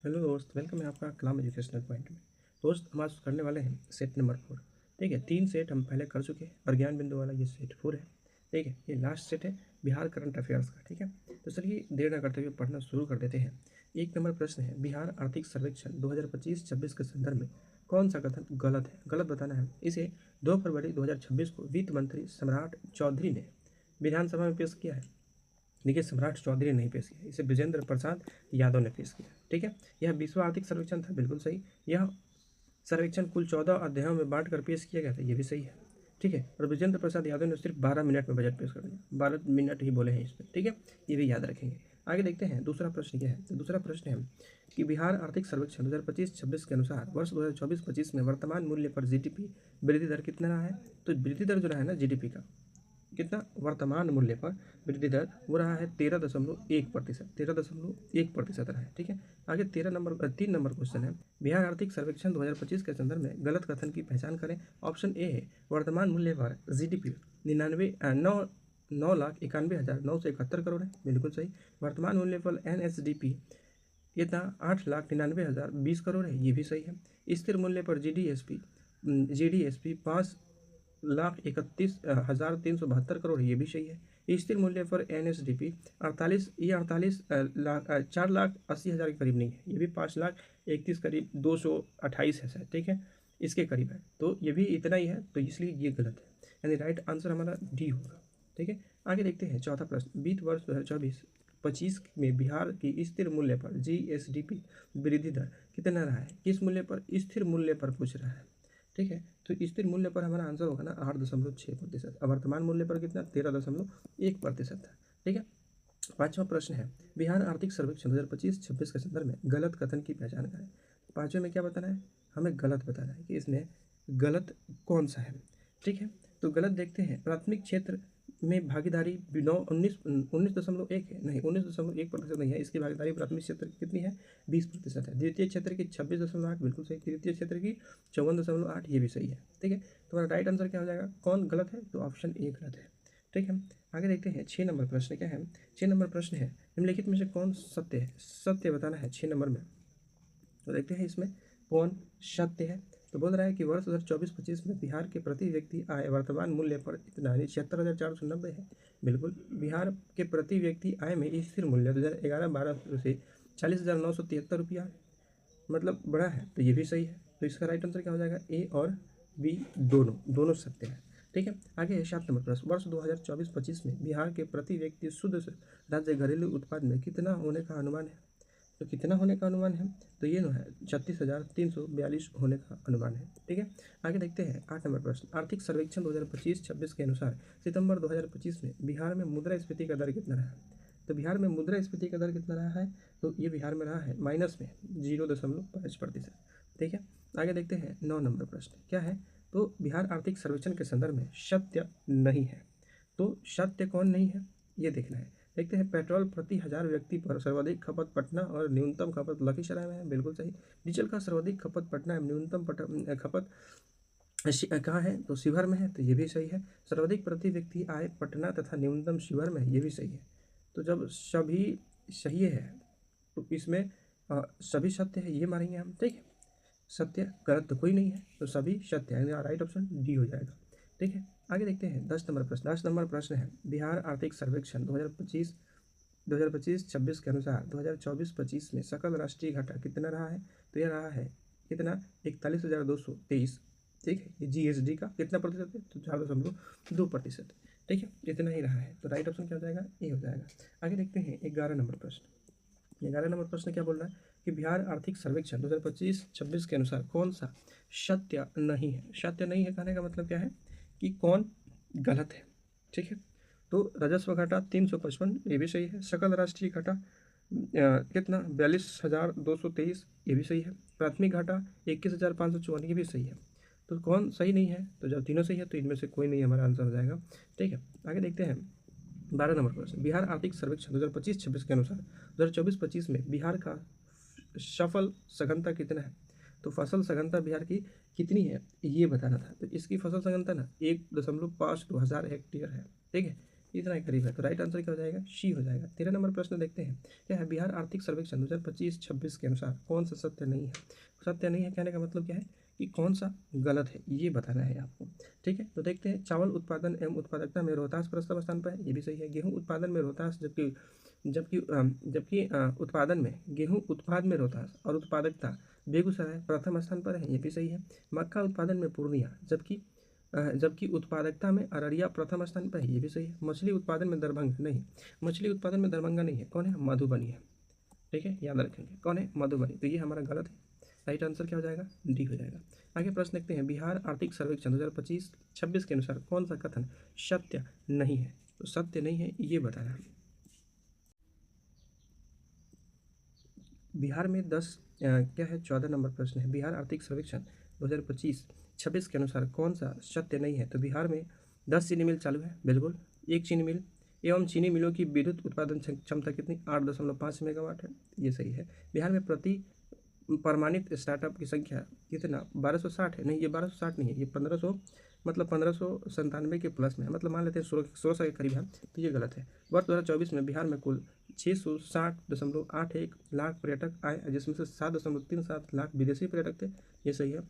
Hello दोस्त, welcome है आपका कलाम एजुकेशनल पॉइंट में। दोस्त, हम आज करने वाले हैं सेट नंबर 4। ठीक है, 3 सेट हम पहले कर चुके हैं और ज्ञान बिंदु वाला ये सेट 4 है। ठीक है, ये लास्ट सेट है बिहार करंट अफेयर्स का। ठीक है, तो चलिए देर न करते हुए पढ़ना शुरू कर देते हैं। 1 नंबर प्रश्न है, बिहार आर्थिक सर्वेक्षण 2025-26 के संदर्भ में कौन सा कथन गलत है? गलत बताना है। इसे 2 फरवरी 2026 को वित्त मंत्री सम्राट चौधरी ने विधानसभा में पेश किया है। देखिए, सम्राट चौधरी ने नहीं पेश किया, इसे विजेंद्र प्रसाद यादव ने पेश किया। ठीक है, यह विश्व आर्थिक सर्वेक्षण था, बिल्कुल सही। यह सर्वेक्षण कुल 14 अध्यायों में बांटकर पेश किया गया था, ये भी सही है। ठीक है, और विजेंद्र प्रसाद यादव ने सिर्फ 12 मिनट में बजट पेश कर दिया, 12 मिनट ही बोले हैं इस पर। ठीक है, ये भी याद रखेंगे। आगे देखते हैं दूसरा प्रश्न क्या है। तो दूसरा प्रश्न है कि बिहार आर्थिक सर्वेक्षण 2025-26 के अनुसार वर्ष 2024-25 में वर्तमान मूल्य पर जीडीपी वृद्धि दर कितना रहा है? तो वृद्धि दर जो रहा है ना जीडीपी का, कितना वर्तमान मूल्य पर वृद्धि दर वो रहा है 13.1%। 13.1% रहा है। ठीक है, आगे 3 नंबर क्वेश्चन है, बिहार आर्थिक सर्वेक्षण 2025 के संदर्भ में गलत कथन की पहचान करें। ऑप्शन ए है, वर्तमान मूल्य पर जीडीपी 9,91,971 करोड़ है, बिल्कुल सही। वर्तमान मूल्य पर एनएसडीपी कितना 8,99,020 करोड़ है, ये भी सही है। स्थिर मूल्य पर जीडीएसपी 5,31,372 करोड़, ये भी सही है। स्थिर मूल्य पर एनएसडीपी 4,80,000 के करीब नहीं है, ये भी 5,31,000 करीब 228 है शायद। ठीक है, इसके करीब है, तो ये भी इतना ही है, तो इसलिए ये गलत है, यानी राइट आंसर हमारा डी होगा। ठीक है, आगे देखते हैं चौथा प्रश्न, वित्त वर्ष 2024-25 में बिहार की स्थिर मूल्य पर जीएसडीपी वृद्धि दर कितना रहा है? किस मूल्य पर? स्थिर मूल्य पर पूछ रहा है। ठीक है, तो स्थिर मूल्य पर हमारा आंसर होगा ना 8.6%। वर्तमान मूल्य पर कितना? 13.1% था। ठीक है, पांचवा प्रश्न है, बिहार आर्थिक सर्वेक्षण 2025-26 के संदर्भ में गलत कथन की पहचान करें। पांचवें में क्या बताना है? हमें गलत बताना है कि इसमें गलत कौन सा है। ठीक है, तो गलत देखते हैं, प्राथमिक क्षेत्र में भागीदारी 19.1 है, नहीं 19.1% नहीं है, इसकी भागीदारी प्राथमिक क्षेत्र की कितनी है? 20% है। द्वितीय क्षेत्र की 26.8, बिल्कुल सही। तृतीय क्षेत्र की 54.8, ये भी सही है। ठीक है, तुम्हारा राइट आंसर क्या हो जाएगा? कौन गलत है? तो ऑप्शन ए गलत है। ठीक है, आगे देखते हैं 6 नंबर प्रश्न क्या है। 6 नंबर प्रश्न है, निम्नलिखित में से कौन सत्य है? सत्य बताना है 6 नंबर में। तो देखते हैं इसमें कौन सत्य है। तो बोल रहा है कि वर्ष 2024-25 में बिहार के प्रति व्यक्ति आय वर्तमान मूल्य पर इतना, यानी 76,490 है। बिल्कुल, बिहार के प्रति व्यक्ति आय में स्थिर मूल्य 2011-12 से 40,973 रुपया है, मतलब बड़ा है, तो ये भी सही है। तो इसका राइट आंसर क्या हो जाएगा? ए और बी दोनों दोनों सत्य है। ठीक है, आगे है 7 नंबर प्रश्न, वर्ष 2024-25 में बिहार के प्रति व्यक्ति शुद्ध राज्य घरेलू उत्पाद में कितना होने का अनुमान है? तो कितना होने का अनुमान है? तो ये है 36,342 होने का अनुमान है। ठीक है, आगे देखते हैं 8 नंबर प्रश्न, आर्थिक सर्वेक्षण 2025-26 के अनुसार सितंबर 2025 में बिहार में मुद्रास्फीति का दर कितना रहा? तो बिहार में मुद्रास्फीति का दर कितना रहा है? तो ये बिहार में रहा है माइनस में 0.5%। ठीक है, आगे देखते हैं 9 नंबर प्रश्न क्या है। तो बिहार आर्थिक सर्वेक्षण के संदर्भ में सत्य नहीं है। तो सत्य कौन नहीं है, ये देखना है। देखते हैं, पेट्रोल प्रति 1000 व्यक्ति पर सर्वाधिक खपत पटना और न्यूनतम खपत लखीसराय में है, बिल्कुल सही। डीजल का सर्वाधिक खपत पटना एवं न्यूनतम खपत कहाँ है? तो शिवहर में है, तो ये भी सही है। सर्वाधिक प्रति व्यक्ति आय पटना तथा न्यूनतम शिवहर में है, ये भी सही है। तो जब सभी सही है तो इसमें सभी सत्य है, ये मानेंगे हम। ठीक है, सत्य गलत तो कोई नहीं है, तो सभी सत्य है, राइट ऑप्शन डी हो जाएगा। ठीक है, आगे देखते हैं 10 नंबर प्रश्न। 10 नंबर प्रश्न है, बिहार आर्थिक सर्वेक्षण 2025-26 के अनुसार 2024-25 में सकल राष्ट्रीय घाटा कितना रहा है? तो यह रहा है कितना? 41,223। ठीक है, ये जीएसडी का कितना प्रतिशत है? तो 4.2%। ठीक है, इतना ही रहा है, तो राइट ऑप्शन क्या हो जाएगा? ए हो जाएगा। आगे देखते हैं 11 नंबर प्रश्न। 11 नंबर प्रश्न क्या बोल रहा है कि बिहार आर्थिक सर्वेक्षण 2025-26 के अनुसार कौन सा सत्य नहीं है? सत्य नहीं है कहने का मतलब क्या है कि कौन गलत है। ठीक है, तो राजस्व घाटा 355, ये भी सही है। सकल राष्ट्रीय घाटा कितना? 42,223, ये भी सही है। प्राथमिक घाटा 21,554, ये भी सही है। तो कौन सही नहीं है? तो जब तीनों सही है तो इनमें से कोई नहीं हमारा आंसर हो जाएगा। ठीक है, आगे देखते हैं 12 नंबर प्रश्न, बिहार आर्थिक सर्वेक्षण 2025-26 के अनुसार 2024-25 में बिहार का सफल सघनता कितना है? तो फसल सघनता बिहार की कितनी है ये बताना था। तो इसकी फसल सघनता ना 1.52 हज़ार हेक्टेयर है। ठीक है, इतना ही करीब है, तो राइट आंसर क्या हो जाएगा, सी हो जाएगा। 13 नंबर प्रश्न देखते हैं, क्या है, बिहार आर्थिक सर्वेक्षण 2025-26 के अनुसार कौन सा सत्य नहीं है। सत्य नहीं है कहने का मतलब क्या है कि कौन सा गलत है, ये बताना है आपको। ठीक है, तो देखते हैं, चावल उत्पादन एवं उत्पादकता में रोहतास प्रथम स्थान पर है, ये भी सही है। गेहूं उत्पादन में रोहतास, जबकि जबकि जबकि उत्पादन में गेहूं उत्पाद में रोहतास और उत्पादकता बेगूसराय प्रथम स्थान पर है, ये भी सही है। मक्का उत्पादन में पूर्णिया, जबकि उत्पादकता में अररिया प्रथम स्थान पर है, ये भी सही है। मछली उत्पादन में दरभंगा नहीं, मछली उत्पादन में दरभंगा नहीं है, कौन है, मधुबनी है। ठीक है, याद रखेंगे कौन है, मधुबनी, तो ये हमारा गलत है। राइट आंसर क्या हो जाएगा, डी हो जाएगा। आगे प्रश्न देखते हैं, बिहार आर्थिक सर्वेक्षण 2025-26 के अनुसार कौन सा कथन सत्य नहीं है। तो सत्य नहीं है ये बताना है। बिहार में 14 नंबर प्रश्न है, बिहार आर्थिक सर्वेक्षण 2025-26 के अनुसार कौन सा सत्य नहीं है। तो बिहार में 10 चीनी मिल चालू है, बिल्कुल। एक चीनी मिल एवं चीनी मिलों की विद्युत उत्पादन क्षमता कितनी, 8.5 मेगावाट है, ये सही है। बिहार में प्रति प्रमाणित स्टार्टअप की संख्या कितना, 1260 है, नहीं ये 1260 नहीं है, ये 1500 मतलब 1597 के प्लस में है, मतलब मान लेते हैं 1600 के करीब है, तो ये गलत है। वर्ष 2024 में बिहार में कुल 660.81 लाख पर्यटक आए, जिसमें से 7.37 लाख विदेशी पर्यटक थे, ये सही है।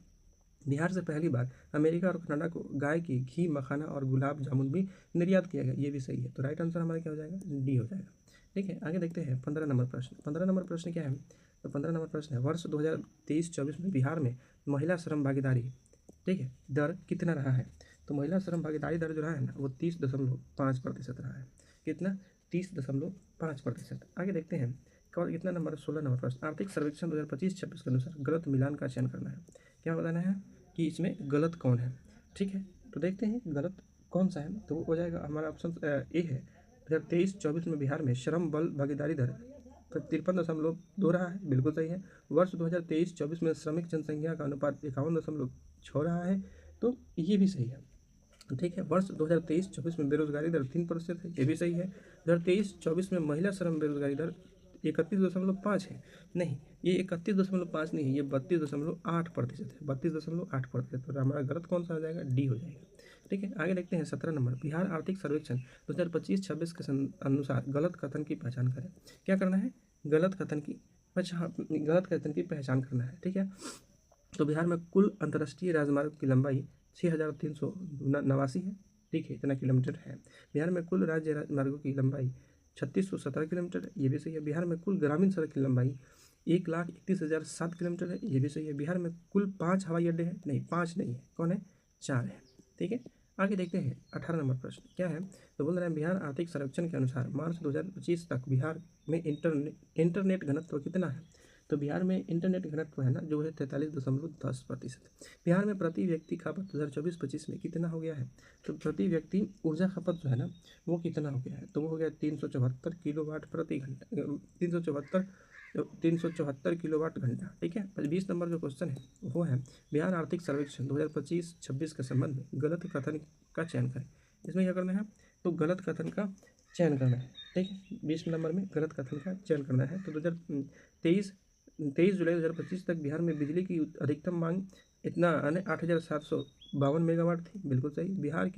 बिहार से पहली बार अमेरिका और कनाडा को गाय की घी, मखाना और गुलाब जामुन भी निर्यात किया गया, ये भी सही है। तो राइट आंसर हमारा क्या हो जाएगा, डी हो जाएगा। ठीक है, आगे देखते हैं 15 नंबर प्रश्न। 15 नंबर प्रश्न क्या है, तो 15 नंबर प्रश्न है, वर्ष 2023-24 में बिहार में महिला श्रम भागीदारी, ठीक है, दर कितना रहा है। तो महिला श्रम भागीदारी दर जो रहा है ना, वो 30.5% रहा है। कितना, 30.5%। आगे देखते हैं कितना नंबर, 16 नंबर प्रश्न, आर्थिक सर्वेक्षण 2025-26 के अनुसार गलत मिलान का चयन करना है। क्या बताना है कि इसमें गलत कौन है। ठीक है, तो देखते हैं गलत कौन सा है, तो वो हो जाएगा हमारा ऑप्शन ए है। 2023-24 में बिहार में श्रम बल भागीदारी दर 53.2 रहा है, बिल्कुल सही है। वर्ष 2023-24 में श्रमिक जनसंख्या का अनुपात 51.6 रहा है, तो ये भी सही है। ठीक है, वर्ष 2023-24 में बेरोजगारी दर 3% है, ये भी सही है। 2023-24 में महिला श्रम बेरोजगारी दर 31.5 है, नहीं ये 31.5 नहीं है, ये 32.8% है, 32.8%। तो हमारा गलत कौन सा हो जाएगा, डी हो जाएगा। ठीक है, आगे देखते हैं 17 नंबर, बिहार आर्थिक सर्वेक्षण 2025-26 के अनुसार गलत कथन की पहचान करें। क्या करना है, गलत कथन की पहचान करना है। ठीक है, तो बिहार में कुल अंतर्राष्ट्रीय राजमार्ग की लंबाई 6,389 है, ठीक है, इतना किलोमीटर है। बिहार में कुल राज्य राजमार्गों की लंबाई 3617 किलोमीटर है, ये भी सही है। बिहार में कुल ग्रामीण सड़क की लंबाई 1,31,007 किलोमीटर है, ये भी सही है। बिहार में कुल 5 हवाई अड्डे हैं, नहीं 5 नहीं है, कौन है, 4 है। ठीक है, आगे देखते हैं 18 नंबर प्रश्न क्या है, तो बोल रहे हैं बिहार आर्थिक सर्वेक्षण के अनुसार मार्च 2025 तक बिहार में इंटरनेट घनत्व कितना है। तो बिहार में इंटरनेट घनत्व है ना, जो है 43.10%। बिहार में प्रति व्यक्ति खपत 2024-25 में कितना हो गया है। तो प्रति व्यक्ति ऊर्जा खपत जो है ना, वो कितना हो गया है, तो वो हो गया 374 किलोवाट प्रति घंटा, 374 किलोवाट घंटा। ठीक है, 20 नंबर जो क्वेश्चन है वो है, बिहार आर्थिक सर्वेक्षण 2025-26 के संबंध में गलत कथन का चयन करें। इसमें क्या करना है, तो गलत कथन का चयन करना है। ठीक है, 20 नंबर में गलत कथन का चयन करना है। तो 2023 जुलाई 2025 तक बिहार में बिजली की अधिकतम मांग इतना 8,752 मेगावाट थी, बिल्कुल सही। बिहार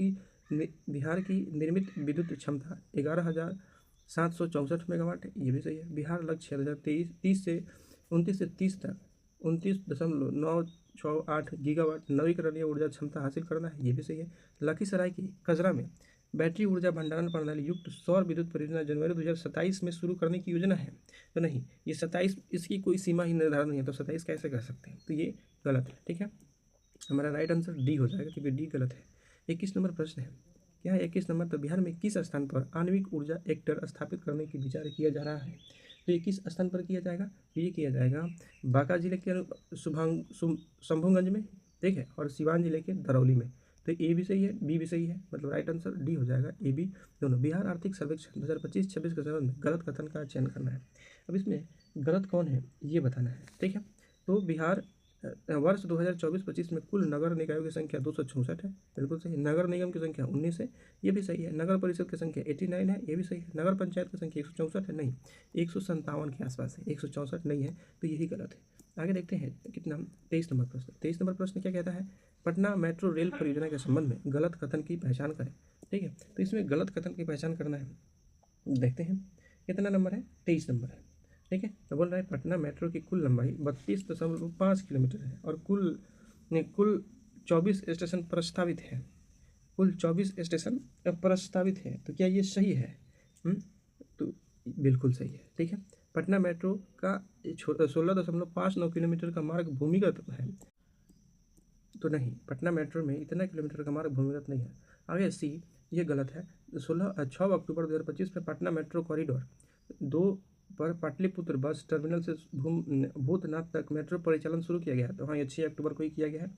की निर्मित विद्युत क्षमता 11,764 मेगावाट है, ये भी सही है। बिहार लक्ष्य 2030 से 29 तक 29.968 गीगावाट नवीकरणीय ऊर्जा क्षमता हासिल करना है, ये भी सही है। लखीसराय की कजरा में बैटरी ऊर्जा भंडारण प्रणाली युक्त सौर विद्युत परियोजना जनवरी 2027 में शुरू करने की योजना है। तो नहीं, ये 27, इसकी कोई सीमा ही निर्धारण नहीं है, तो 27 कैसे कर सकते हैं, तो ये गलत है। ठीक है, हमारा राइट आंसर डी हो जाएगा, क्योंकि डी गलत है। 21 नंबर प्रश्न है, क्या है 21 नंबर, तो बिहार में किस स्थान पर आणविक ऊर्जा एक्टर स्थापित करने की विचार किया जा रहा है। तो ये किस स्थान पर किया जाएगा, ये किया जाएगा बांका जिले के शंभूगंज में, ठीक है, और सिवान जिले के दरौली में। तो ए भी सही है, बी भी सही है, मतलब राइट आंसर डी हो जाएगा, ए बी दोनों। बिहार आर्थिक सर्वेक्षण 2025-26 के संबंध में गलत कथन का चयन करना है। अब इसमें गलत कौन है ये बताना है। ठीक है, तो बिहार वर्ष 2024-25 में कुल नगर निकायों की संख्या 264 है, बिल्कुल सही। नगर निगम की संख्या 19 है, ये भी सही है। नगर परिषद की संख्या 89 है, ये भी सही है। नगर पंचायत की संख्या 164 है, नहीं 157 के आसपास है, 164 नहीं है, तो यही गलत है। आगे देखते हैं कितना, 23 नंबर प्रश्न। 23 नंबर प्रश्न क्या कहता है, पटना मेट्रो रेल परियोजना के संबंध में गलत कथन की पहचान करें। ठीक है। तो इसमें गलत कथन की पहचान करना है। देखते हैं कितना नंबर है, 23 नंबर है। ठीक है, तो बोल रहा है पटना मेट्रो की कुल लंबाई 32.5 किलोमीटर है और कुल 24 स्टेशन प्रस्तावित है। कुल 24 स्टेशन प्रस्तावित है, तो क्या ये सही है? तो बिल्कुल सही है। ठीक है, पटना मेट्रो का 16.59 किलोमीटर का मार्ग भूमिगत है, तो नहीं, पटना मेट्रो में इतना किलोमीटर का मार्ग भूमिगत नहीं है। आगे सी, ये गलत है। 6 अक्टूबर 2025 में पटना मेट्रो कॉरिडोर 2 पर पाटलिपुत्र बस टर्मिनल से भूतनाथ तक मेट्रो परिचालन शुरू किया गया है। तो हाँ, ये 6 अक्टूबर को ही किया गया है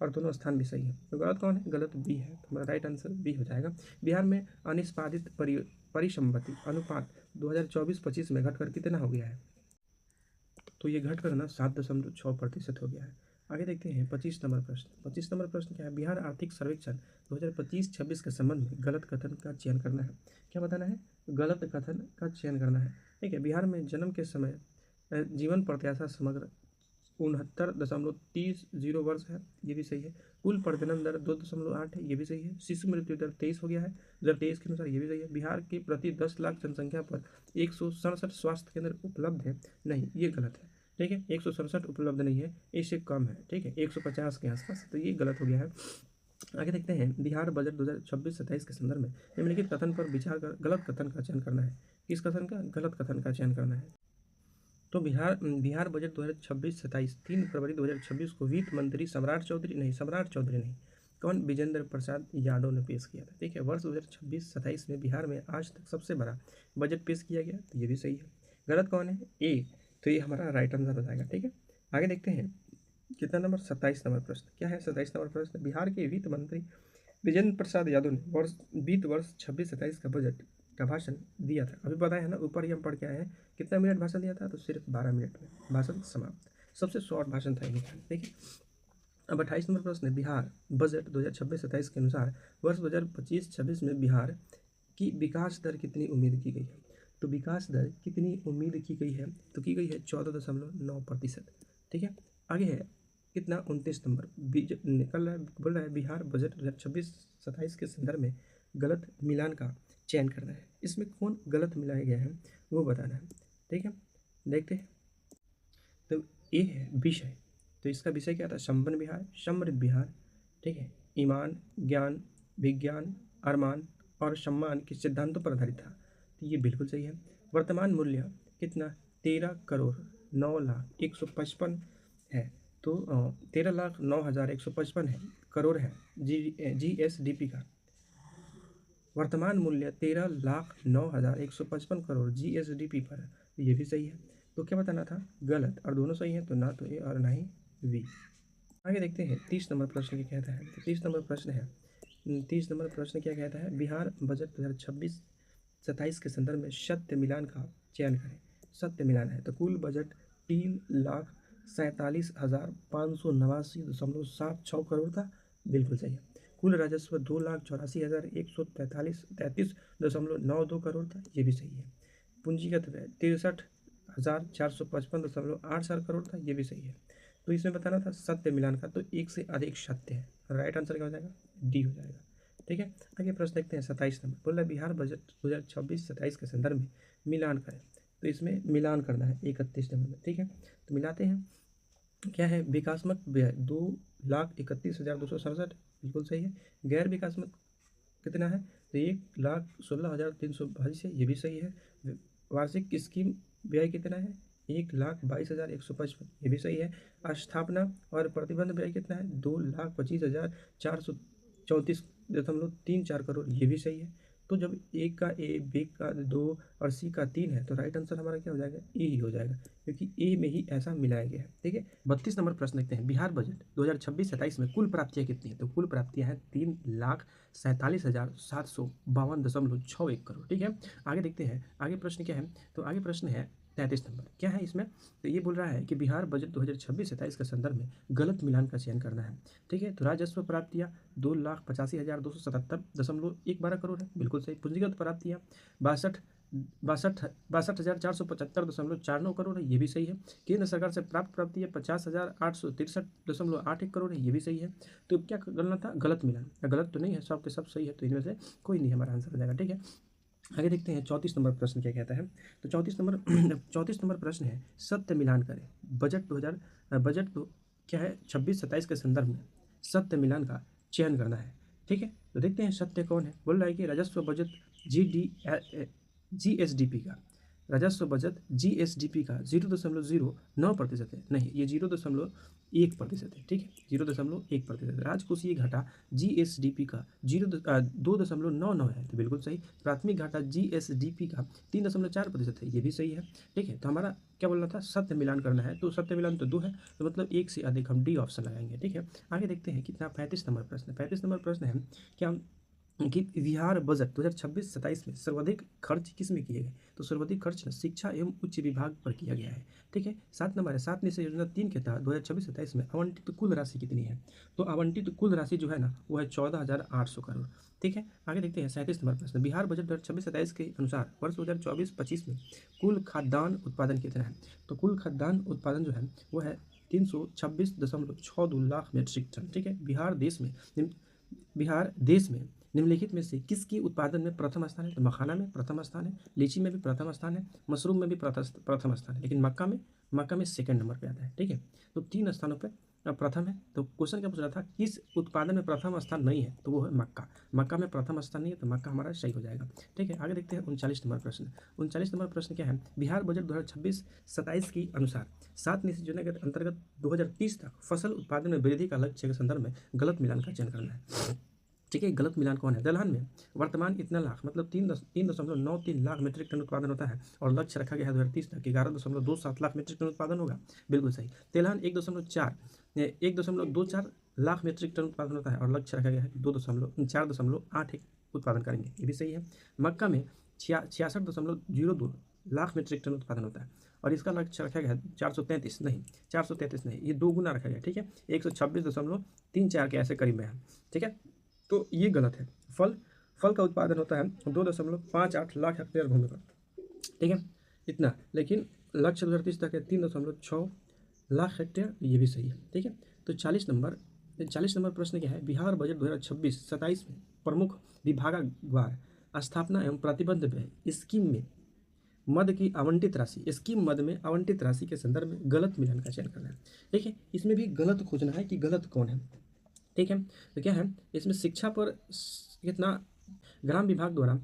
और दोनों स्थान भी सही है। तो गलत कौन है? गलत बी है। तो हमारा राइट आंसर बी हो जाएगा। बिहार में अनिष्पादित परिसंपत्ति अनुपात 2024-25 में घटकर कितना हो गया है? तो ये घटकर ना 7.6% हो गया है। आगे देखते हैं 25 नंबर प्रश्न। 25 नंबर प्रश्न क्या है? बिहार आर्थिक सर्वेक्षण 2025-26 के संबंध में गलत कथन का चयन करना है। क्या बताना है? गलत कथन का चयन करना है। ठीक है, बिहार में जन्म के समय जीवन प्रत्याशा समग्र 69.30 वर्ष है, ये भी सही है। कुल प्रजनन दर 2.8 है, ये भी सही है। शिशु मृत्यु दर 23 हो गया है 2023 के अनुसार, ये भी सही है। बिहार की प्रति 10 लाख जनसंख्या पर 167 स्वास्थ्य केंद्र उपलब्ध है, नहीं, ये गलत है। ठीक है, 167 उपलब्ध नहीं है, इससे कम है। ठीक है, 150 के आसपास, तो ये गलत हो गया है। आगे देखते हैं बिहार बजट 2026-27 के संदर्भ में निम्नलिखित कथन पर विचार कर गलत कथन का चयन करना है। किस कथन का? गलत कथन का चयन करना है। तो बिहार बजट 2026-27 3 फरवरी 2026 को वित्त मंत्री सम्राट चौधरी नहीं, कौन? विजेंद्र प्रसाद यादव ने पेश किया था। ठीक है, वर्ष 2026-27 में बिहार में आज तक सबसे बड़ा बजट पेश किया गया, तो ये भी सही है। गलत कौन है? ए, तो ये हमारा राइट आंसर हो जाएगा। ठीक है, आगे देखते हैं कितना नंबर? 27 नंबर प्रश्न। क्या है 27 नंबर प्रश्न? बिहार के वित्त मंत्री विजेंद्र प्रसाद यादव ने वित्त वर्ष 26-27 का बजट का भाषण दिया था। अभी पता है ना, ऊपर ही हम पढ़ के आए हैं। कितना मिनट भाषण दिया था? तो सिर्फ 12 मिनट में भाषण समाप्त। सबसे शॉर्ट भाषण था इनका। देखिए, अब 28 नंबर प्रश्न है बिहार बजट 2026-27 के अनुसार वर्ष 2025-26 में बिहार की विकास दर कितनी उम्मीद की गई है? तो विकास दर कितनी उम्मीद की गई है? तो की गई है 14.9%। ठीक है, आगे है कितना? 29 नंबर निकल रहा है, बोल रहा है बिहार बजट 2026-27 के संदर्भ में गलत मिलान का चयन करना है। इसमें कौन गलत मिलाया गया है वो बताना है। ठीक है, देखते हैं। तो ये है विषय, तो इसका विषय क्या था? संपन्न बिहार, समृद्ध बिहार। ठीक है, ईमान, ज्ञान, विज्ञान, अरमान और सम्मान के सिद्धांतों पर आधारित था, तो ये बिल्कुल सही है। वर्तमान मूल्य कितना? 13,09,155 है, तो 13,09,155 है करोड़ है GSDP का। वर्तमान मूल्य 13,09,155 करोड़ GSDP पर है, तो ये भी सही है। तो क्या बताना था? गलत, और दोनों सही है, तो ना तो ए और ना ही बी। आगे देखते हैं 30 नंबर प्रश्न क्या कहता है। तो 30 नंबर प्रश्न है, 30 नंबर प्रश्न क्या कहता है? बिहार बजट 2026-27 के संदर्भ में सत्य मिलान का चयन करें। सत्य मिलान है, तो कुल बजट 3,47,589.76 करोड़ था, बिल्कुल सही है। कुल राजस्व 2,84,133.92 करोड़ था, ये भी सही है। पूंजीगत व्यय 63,455.87 करोड़ था, ये भी सही है। तो इसमें बताना था सत्य मिलान का, तो एक से अधिक सत्य है। राइट आंसर क्या हो जाएगा? डी हो जाएगा। ठीक है, आगे प्रश्न देखते हैं 27 नंबर। बोल रहा है बिहार बजट 2026-27 के संदर्भ में मिलान करें, तो इसमें मिलान करना है 31 नंबर में। ठीक है, तो मिलाते हैं। क्या है? विकासात्मक व्यय 2,31,267, बिल्कुल सही है। गैर विकासात्मक कितना है? तो 1,16,322 है, ये भी सही है। वार्षिक स्कीम व्यय कितना है? 1,22,155, ये भी सही है। स्थापना और प्रतिबंध व्यय कितना है? 2,25,434.34 करोड़, ये भी सही है। तो जब ए का ए, बी का 2 और सी का 3 है, तो राइट आंसर हमारा क्या हो जाएगा? ए ही हो जाएगा, क्योंकि ए में ही ऐसा मिलाया गया है। ठीक है, 32 नंबर प्रश्न देखते हैं। बिहार बजट 2026-27 में कुल प्राप्तियां कितनी है? तो कुल प्राप्तियां हैं 3,47,752.61 करोड़। ठीक है, आगे देखते हैं आगे प्रश्न क्या है। तो आगे प्रश्न है 33 नंबर। क्या है इसमें? तो ये बोल रहा है कि बिहार बजट 2026-27 के संदर्भ में गलत मिलान का चयन करना है। ठीक है, तो राजस्व प्राप्तियां 2,85,277.12 करोड़ है, बिल्कुल सही। पूंजीगत प्राप्तियां 62,475.49 करोड़ है, ये भी सही है। केंद्र सरकार से प्राप्त प्राप्ति है 50,863.81 करोड़ है, ये भी सही है। तो क्या करना था, गलत मिलान, गलत तो नहीं है, सब के सब सही है, तो इनमें से कोई नहीं हमारा आंसर हो जाएगा। ठीक है, आगे देखते हैं 34 नंबर प्रश्न क्या कहता है। तो 34 नंबर 34 नंबर प्रश्न है, सत्य मिलान करें। बजट तो क्या है 26-27 के संदर्भ में सत्य मिलान का चयन करना है। ठीक है, तो देखते हैं सत्य कौन है। बोल रहा है कि राजस्व बजट जीएसडीपी का, राजस्व बजट जीएसडीपी का 0.09% है, नहीं ये 0.1% है। ठीक है, 0.1% राजकोषीय घाटा जीएसडीपी का 2.99 है, तो बिल्कुल सही। प्राथमिक घाटा जीएसडीपी का 3.4% है, ये भी सही है। ठीक है, तो हमारा क्या बोलना था, सत्य मिलान करना है, तो सत्य मिलान तो 2 है, तो मतलब 1 से अधिक हम डी ऑप्शन लगाएंगे। ठीक है, आगे देखते हैं कितना 35 नंबर प्रश्न। 35 नंबर प्रश्न है क्या कि बिहार बजट 2026-27 में सर्वाधिक खर्च किस में किए गए। तो सर्वाधिक खर्च शिक्षा एवं उच्च विभाग पर किया गया है। ठीक है, 7 नंबर है, 7 में से योजना 3 के तहत 2026-27 में आवंटित कुल राशि कितनी है। तो आवंटित कुल राशि जो है ना, वो है 14,800 करोड़। ठीक है, आगे देखते हैं 37 नंबर प्रश्न। बिहार बजट 2026-27 के अनुसार वर्ष 2024-25 में कुल खाद्यान्न उत्पादन कितना है। तो कुल खाद्यान्न उत्पादन जो है वो है 326.62 लाख मीट्रिक टन। ठीक है, बिहार देश में निम्नलिखित में से किसकी उत्पादन में प्रथम स्थान है। तो मखाना में प्रथम स्थान है, लीची में भी प्रथम स्थान है, मशरूम में भी प्रथम स्थान है, लेकिन मक्का में सेकंड नंबर पे आता है। ठीक है, तो 3 स्थानों पे प्रथम है। तो क्वेश्चन क्या पूछ रहा था, किस उत्पादन में प्रथम स्थान नहीं है, तो वो है मक्का में प्रथम स्थान नहीं है, तो मक्का हमारा सही हो जाएगा। ठीक है, आगे देखते हैं 39 नंबर प्रश्न। 39 नंबर प्रश्न क्या है, बिहार बजट 2026-27 के अनुसार 7 निश्चित योजना के अंतर्गत 2030 तक फसल उत्पादन में वृद्धि का लक्ष्य के संदर्भ में गलत मिलान का चयन करना है। ठीक है, गलत मिलान कौन है, दलहन में वर्तमान इतना लाख मतलब 3.93 लाख मीट्रिक टन उत्पादन होता है और लक्ष्य रखा गया है 2030 तक 11.27 लाख मीट्रिक टन उत्पादन होगा, बिल्कुल सही। तेलहन 1.24 लाख मीट्रिक टन उत्पादन होता है और लक्ष्य रखा गया है 4.81 उत्पादन करेंगे, ये भी सही है। मक्का में 66.02 लाख मीट्रिक टन उत्पादन होता है और इसका लक्ष्य रखा गया है 433 नहीं, ये 2 गुना रखा गया। ठीक है, 126.34 के ऐसे करीब में है। ठीक है, तो ये गलत है। फल का उत्पादन होता है 2.58 लाख हेक्टेयर भूमि पर। ठीक है, इतना, लेकिन लक्ष्य 2030 तक है 3.6 लाख हेक्टेयर, ये भी सही है। ठीक है, तो 40 नंबर प्रश्न क्या है, बिहार बजट 2026-27 में प्रमुख विभागवार स्थापना एवं प्रतिबद्ध व्यय स्कीम में मद की आवंटित राशि, स्कीम मद में आवंटित राशि के संदर्भ में गलत मिलान का चयन करना है। ठीक है, इसमें भी गलत खोजना है कि गलत कौन है। ठीक है, तो क्या है इसमें शिक्षा पर कितना ग्राम विभाग द्वारा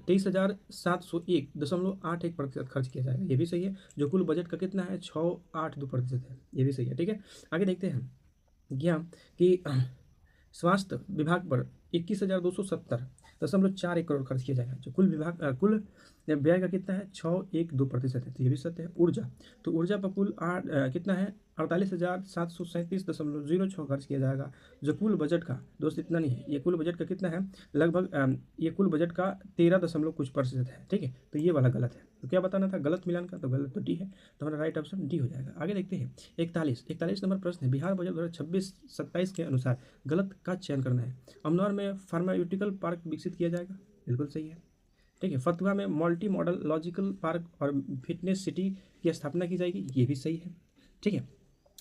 23,701.81% खर्च किया जाएगा, ये भी सही है। जो कुल बजट का कितना है 682% है, ये भी सही है। ठीक है, आगे देखते हैं क्या कि स्वास्थ्य विभाग पर 21,270.41 करोड़ खर्च किया जाएगा। जो कुल व्यय का कितना है 612% है, तो ये भी सत्य है। तो ऊर्जा पर कुल कितना है 48,737.06 खर्च किया जाएगा। जो कुल बजट का दोस्त इतना नहीं है, ये कुल बजट का कितना है लगभग ये कुल बजट का 13% है। ठीक है, तो ये वाला गलत है। तो क्या बताना था गलत मिलान का, तो गलत तो डी है, तो हमारा राइट ऑप्शन डी हो जाएगा। आगे देखते हैं 41 नंबर प्रश्न है, बिहार बजट 2026-27 के अनुसार गलत का चयन करना है। अमनौर में फार्मास्यूटिकल पार्क विकसित किया जाएगा, बिल्कुल सही है। ठीक है, फतुहा में मल्टी मॉडल लॉजिकल पार्क और फिटनेस सिटी की स्थापना की जाएगी, ये भी सही है। ठीक है,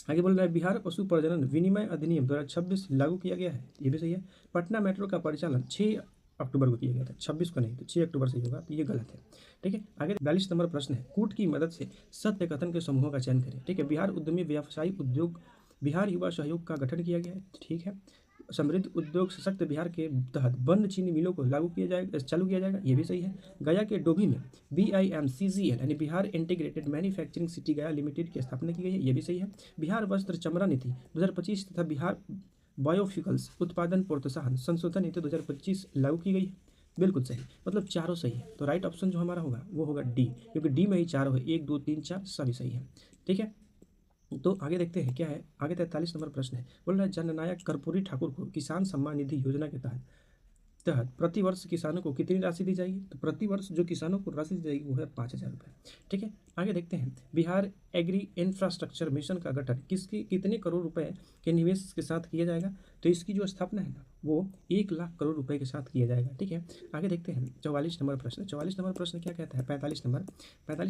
आगे बोल रहा है बिहार पशु प्रजनन विनिमय अधिनियम 2026 लागू किया गया है, ये भी सही है। पटना मेट्रो का परिचालन 6 अक्टूबर को किया गया था, 26 को नहीं, तो 6 अक्टूबर से ही होगा, तो ये गलत है। ठीक है, आगे 42 नंबर प्रश्न है, कूट की मदद से सत्य कथन के समूहों का चयन करें। ठीक है, बिहार उद्यमी व्यवसायी उद्योग बिहार युवा सहयोग का गठन किया गया है। ठीक है, समृद्ध उद्योग सशक्त बिहार के तहत बंद चीनी मिलों को चालू किया जाएगा, ये भी सही है। गया के डोभी में BIMCGL यानी बिहार इंटीग्रेटेड मैन्युफैक्चरिंग सिटी गया लिमिटेड की स्थापना की गई है, ये भी सही है। बिहार वस्त्र चमड़ा नीति 2025 तथा बिहार बायोफ्यूल्स उत्पादन प्रोत्साहन संशोधन नीति 2025 लागू की गई है, बिल्कुल सही, मतलब चारों सही है। तो राइट ऑप्शन जो हमारा होगा वो होगा डी, क्योंकि डी में ही चारों है, 1 2 3 4 सभी सही है। ठीक है, तो आगे देखते हैं क्या है, आगे 43 नंबर प्रश्न है, बोल रहा है जननायक कर्पूरी ठाकुर को किसान सम्मान निधि योजना के तहत तहत प्रतिवर्ष किसानों को कितनी राशि दी जाएगी? तो प्रतिवर्ष जो किसानों को राशि दी जाएगी वो है 5,000 रुपये। ठीक है, आगे देखते हैं। बिहार एग्री इंफ्रास्ट्रक्चर मिशन का गठन कितने करोड़ रुपए के निवेश के साथ किया जाएगा? तो इसकी जो स्थापना है ना वो 1 लाख करोड़ रुपए के साथ किया जाएगा। ठीक है, आगे देखते हैं 44 नंबर प्रश्न। 44 नंबर प्रश्न क्या कहता है? 45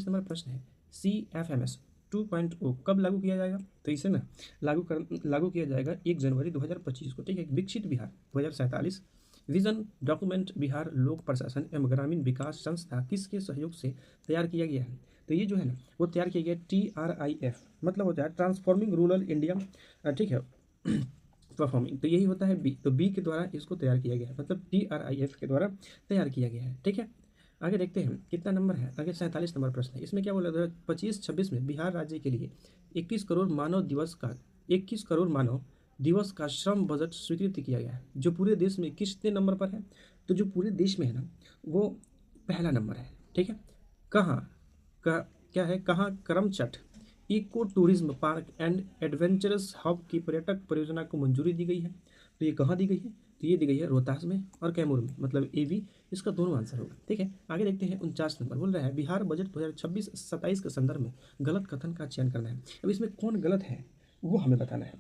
नंबर प्रश्न है CFMS 2.0 कब लागू किया जाएगा? तो इसे ना लागू किया जाएगा 1 जनवरी 2025 को। ठीक है, विकसित बिहार 2047 विजन डॉक्यूमेंट बिहार लोक प्रशासन एवं ग्रामीण विकास संस्था किसके सहयोग से तैयार किया गया है? तो ये जो है ना वो तैयार किया गया TRIF, मतलब होता है ट्रांसफॉर्मिंग रूरल इंडिया। ठीक है, परफॉर्मिंग, तो यही होता है बी। तो बी के द्वारा इसको तैयार किया गया है, मतलब TRIF के द्वारा तैयार किया गया है। ठीक है, आगे देखते हैं कितना नंबर है। आगे 47 नंबर प्रश्न है। इसमें क्या बोला? 2025-26 में बिहार राज्य के लिए 21 करोड़ मानव दिवस का श्रम बजट स्वीकृत किया गया है, जो पूरे देश में कितने नंबर पर है? तो जो पूरे देश में है ना वो पहला नंबर है। ठीक है, कहाँ क्या है? कहाँ Karamchat eco tourism park and adventurous hub की पर्यटक परियोजना को मंजूरी दी गई है? तो ये कहाँ दी गई है? तो ये दी गई है रोहतास में और कैमूर में, मतलब AB इसका दोनों आंसर होगा। ठीक है, आगे देखते हैं 49 नंबर। बोल रहा है बिहार बजट 2026-27 के संदर्भ में गलत कथन का चयन करना है। अब इसमें कौन गलत है वो हमें बताना है।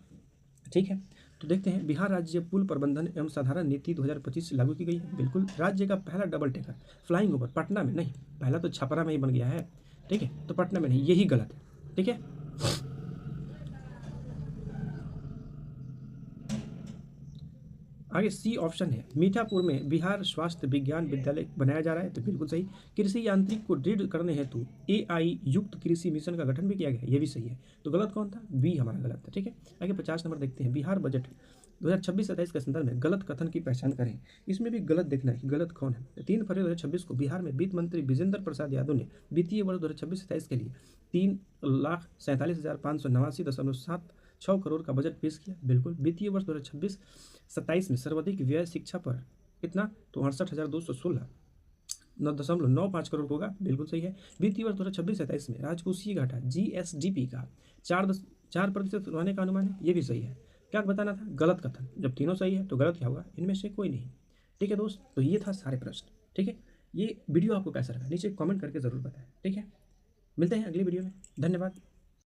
ठीक है, तो देखते हैं। बिहार राज्य पुल प्रबंधन एवं साधारण नीति 2025 लागू की गई है। बिल्कुल, राज्य का पहला double taker flying over Patna में नहीं, पहला तो छपरा में ही बन गया है। ठीक है, तो पटना में नहीं, यही गलत है। ठीक है, आगे C ऑप्शन है मीठापुर में बिहार स्वास्थ्य विज्ञान विद्यालय बनाया जा रहा है। तो बिल्कुल सही। कृषि यांत्रिक को दृढ़ करने हेतु AI युक्त कृषि मिशन का गठन भी किया गया है, ये भी सही है। तो गलत कौन था? B हमारा गलत था। ठीक है, आगे 50 नंबर देखते हैं। बिहार बजट 2026-27 के संदर्भ में गलत कथन की पहचान करें। इसमें भी गलत देखना है कि गलत कौन है। 3 फरवरी 2026 को बिहार में वित्त मंत्री विजेंद्र प्रसाद यादव ने वित्तीय वर्ष 2026-27 के लिए 3,47,589.76 करोड़ का बजट पेश किया। बिल्कुल, वित्तीय वर्ष 2026-27 में सर्वाधिक व्यय शिक्षा पर कितना? तो 68,216.95 करोड़ होगा। बिल्कुल सही है। वित्तीय वर्ष 2026-27 में राजकोषीय घाटा GSDP का 4% रहने का अनुमान है, ये भी सही है। क्या बताना था? गलत कथन। जब तीनों सही है तो गलत क्या होगा? इनमें से कोई नहीं। ठीक है दोस्त, तो ये था सारे प्रश्न। ठीक है, ये वीडियो आपको कैसा लगा नीचे कमेंट करके ज़रूर बताएं। ठीक है, मिलते हैं अगली वीडियो में। धन्यवाद।